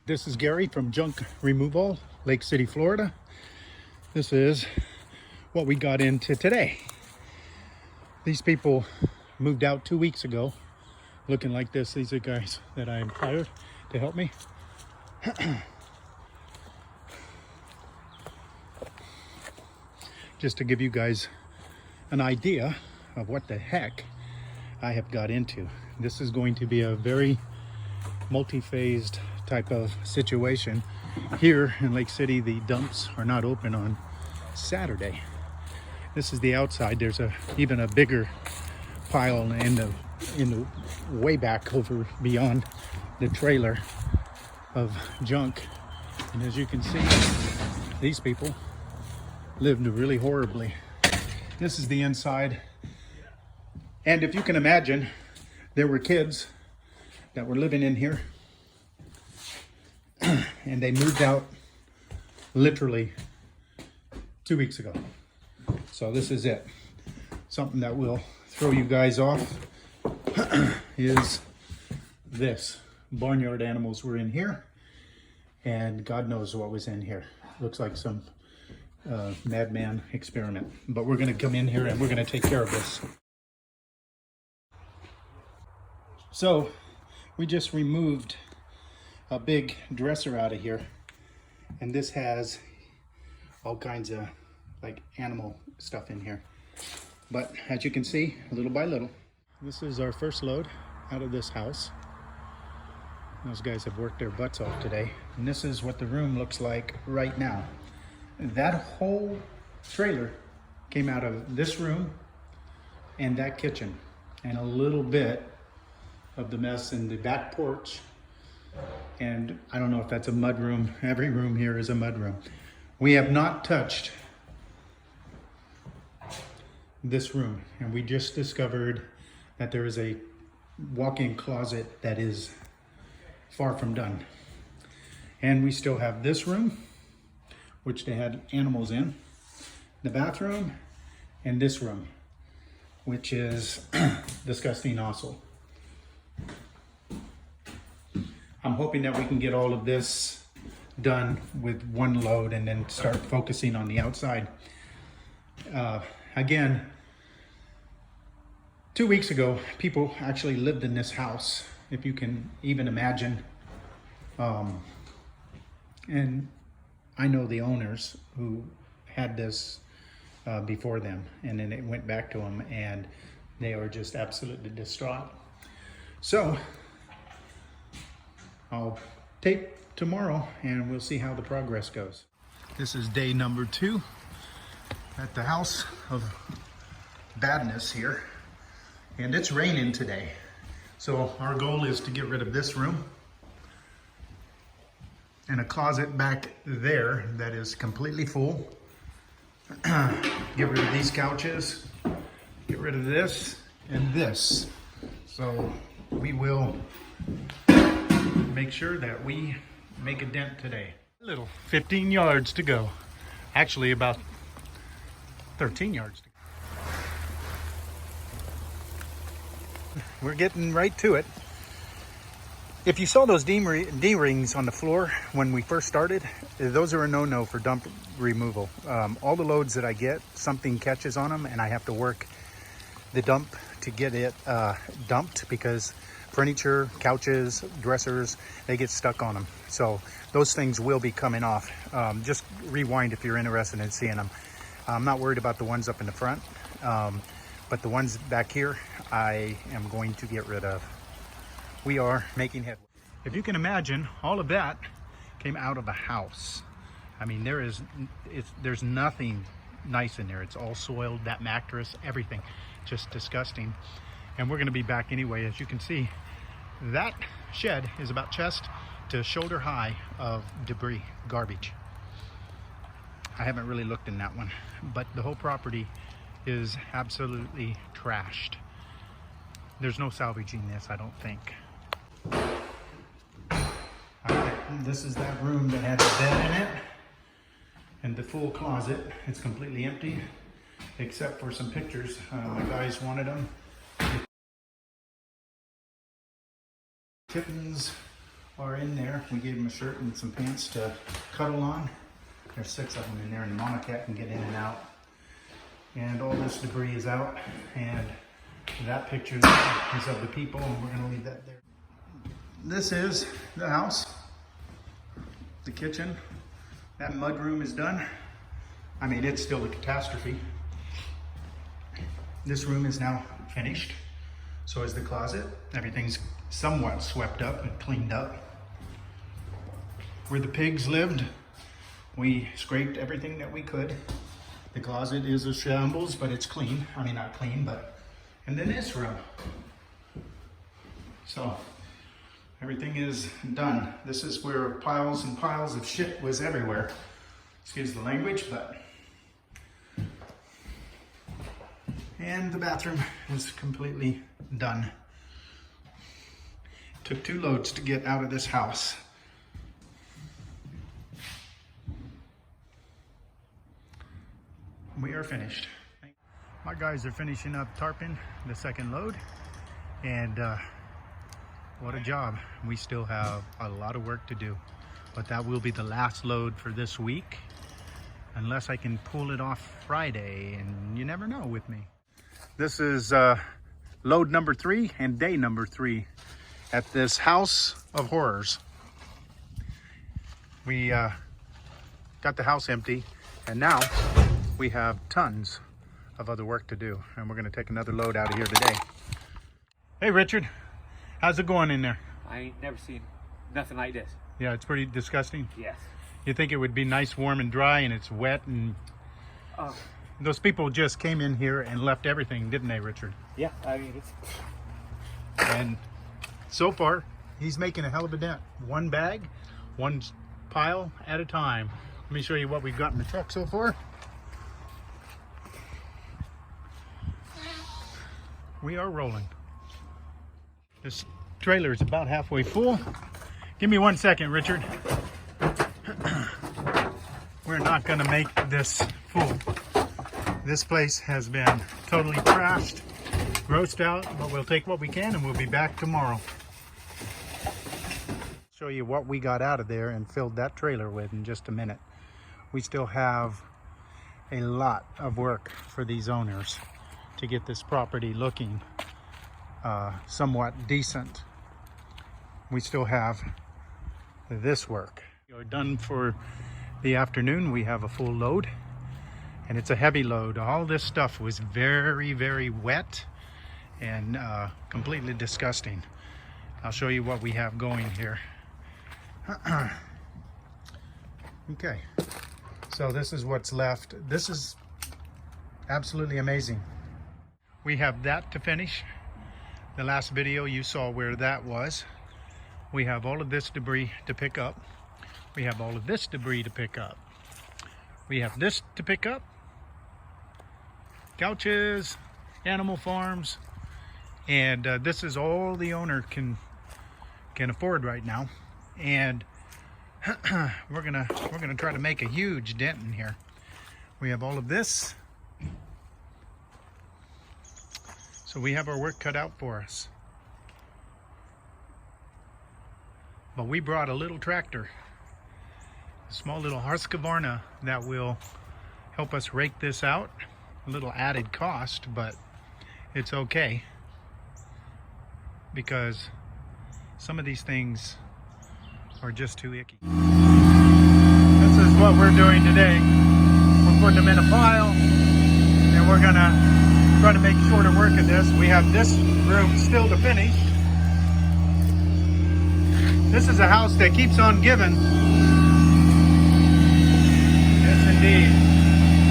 This is Gary from Junk Removal, Lake City, Florida. This is what we got into today. These people moved out 2 weeks ago, looking like this. These are guys that I hired to help me. Just to give you guys an idea of what the heck I have got into. This is going to be a very multi-phased type of situation. Here in Lake City, the dumps are not open on Saturday. This is the outside. There's even a bigger pile in the way back over beyond the trailer of junk. And as you can see, these people lived really horribly. This is the inside. And if you can imagine, there were kids that were living in here and they moved out literally 2 weeks ago. So this is it. Something that will throw you guys off is this. Barnyard animals were in here, and God knows what was in here. Looks like some madman experiment. But we're gonna come in here and we're gonna take care of this. So we just removed a big dresser out of here, and this has all kinds of like animal stuff in here. But as you can see, little by little, this is our first load out of this house. Those guys have worked their butts off today, and this is what the room looks like right now. That whole trailer came out of this room and that kitchen, and a little bit of the mess in the back porch. And I don't know if that's a mud room. Every room here is a mud room. We have not touched this room, and we just discovered that there is a walk-in closet that is far from done. And we still have this room, which they had animals in, the bathroom, and this room, which is disgusting also. I'm hoping that we can get all of this done with one load and then start focusing on the outside. Again, 2 weeks ago, people actually lived in this house, if you can even imagine. And I know the owners who had this before them, and then it went back to them, and they were just absolutely distraught. So I'll tape tomorrow and we'll see how the progress goes. This is day number 2 at the house of badness here, and it's raining today. So our goal is to get rid of this room and a closet back there that is completely full. Get rid of these couches, get rid of this and this. So we will make sure that we make a dent today. Little 15 yards to go. Actually about 13 yards to go. We're getting right to it. If you saw those D-rings on the floor when we first started, those are a no-no for dump removal. All the loads that I get, something catches on them and I have to work the dump to get it dumped, because furniture, couches, dressers, they get stuck on them. So those things will be coming off. Just rewind if you're interested in seeing them. I'm not worried about the ones up in the front, but the ones back here, I am going to get rid of. We are making headway. If you can imagine, all of that came out of a house. I mean, there's nothing nice in there. It's all soiled, that mattress, everything, just disgusting. And we're gonna be back anyway. As you can see, that shed is about chest to shoulder high of debris, garbage. I haven't really looked in that one, but the whole property is absolutely trashed. There's no salvaging this, I don't think. This is that room that had a bed in it and the full closet. It's completely empty except for some pictures. My guys wanted them. Kittens, are in there. We gave them a shirt and some pants to cuddle on. There's 6 of them in there, and the mama cat can get in and out. And all this debris is out, and that picture is of the people, and we're gonna leave that there. This is the house, the kitchen. That mud room is done. I mean, it's still a catastrophe. This room is now finished. So is the closet. Everything's somewhat swept up and cleaned up. Where the pigs lived, we scraped everything that we could. The closet is a shambles, but it's clean. I mean, not clean, but... And then this room. So, everything is done. This is where piles and piles of shit was everywhere. Excuse the language, but... And the bathroom is completely done. Took 2 loads to get out of this house. We are finished. My guys are finishing up tarping the 2nd load, and what a job. We still have a lot of work to do, but that will be the last load for this week, unless I can pull it off Friday, and you never know with me. This is load number 3 and day number 3 at this house of horrors. We got the house empty, and now we have tons of other work to do, and we're going to take another load out of here today. Hey Richard, how's it going in there? I ain't never seen nothing like this. Yeah, it's pretty disgusting. Yes. You think it would be nice, warm, and dry, and it's wet, and those people just came in here and left everything, didn't they, Richard? Yeah, I mean, it's... And so far, he's making a hell of a dent. 1 bag, 1 pile at a time. Let me show you what we've got in the truck so far. We are rolling. This trailer is about halfway full. Give me 1 second, Richard. We're not going to make this full. This place has been totally trashed, grossed out, but we'll take what we can and we'll be back tomorrow. Show you what we got out of there and filled that trailer with in just a minute. We still have a lot of work for these owners to get this property looking somewhat decent. We still have this work. We're done for the afternoon. We have a full load, and it's a heavy load. All this stuff was very, very wet and completely disgusting. I'll show you what we have going here. Okay, so this is what's left. This is absolutely amazing. We have that to finish. The last video you saw where that was. We have all of this debris to pick up. We have all of this debris to pick up. We have this to pick up. Couches, animal farms, and this is all the owner can afford right now. And we're gonna try to make a huge dent in here. We have all of this. So we have our work cut out for us. But we brought a little tractor, a small little Husqvarna, that will help us rake this out. A little added cost, but it's okay, because some of these things are just too icky. This is what we're doing today. We're putting them in a pile, and we're gonna try to make shorter work of this. We have this room still to finish. This is a house that keeps on giving. Yes, indeed.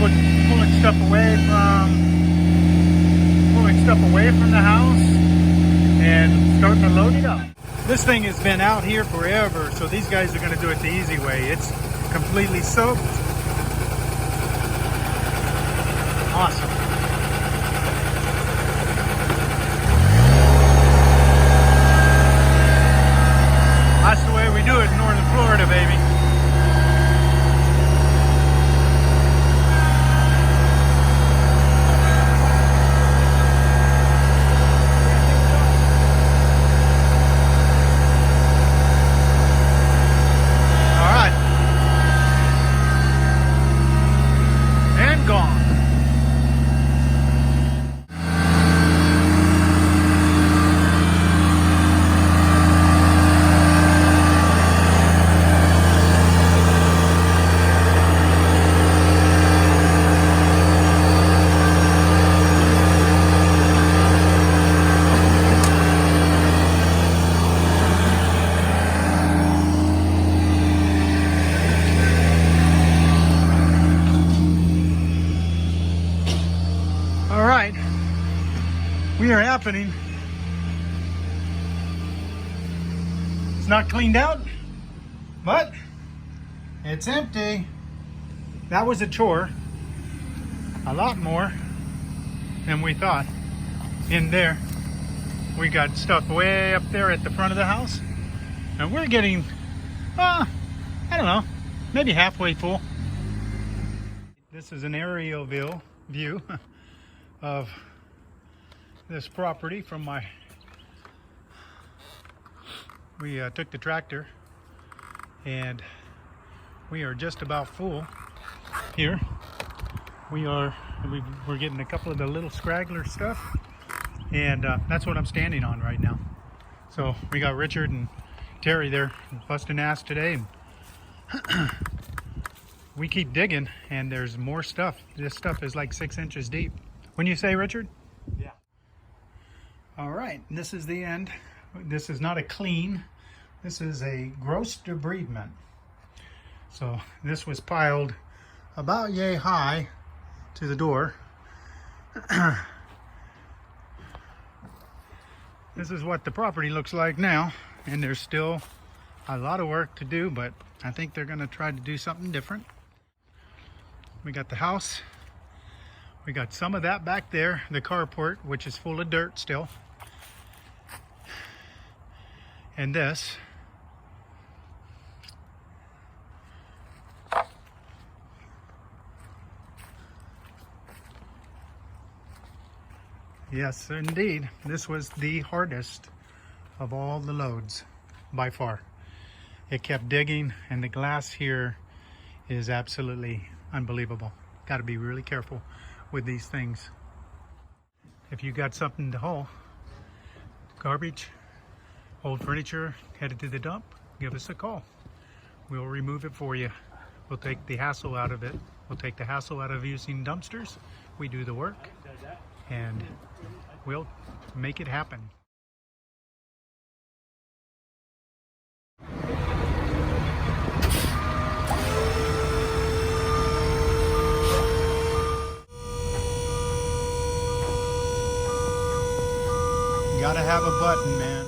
Pulling stuff away from the house and starting to load it up. This thing has been out here forever, so these guys are going to do it the easy way. It's completely soaked. Awesome. That's the way we do it in northern Florida, baby. are happening. It's not cleaned out, but it's empty. That was a chore. A lot more than we thought. In there, we got stuff way up there at the front of the house, and we're getting, I don't know, maybe halfway full. This is an aerial view of this property from my, we took the tractor, and we are just about full here. We're getting a couple of the little scraggler stuff, and that's what I'm standing on right now. So we got Richard and Terry there busting ass today, and we keep digging, and there's more stuff. This stuff is like 6 inches deep. Wouldn't you say, Richard? Yeah. All right, this is the end. This is not a clean. This is a gross debridement. So this was piled about yay high to the door. This is what the property looks like now, and there's still a lot of work to do, but I think they're going to try to do something different. We got the house. We got some of that back there, the carport, which is full of dirt still. And this. Yes, indeed. This was the hardest of all the loads by far. It kept digging, and the glass here is absolutely unbelievable. Got to be really careful with these things. If you got something to haul, garbage, old furniture headed to the dump, give us a call. We'll remove it for you. We'll take the hassle out of it. We'll take the hassle out of using dumpsters. We do the work, and we'll make it happen. Gotta have a button, man.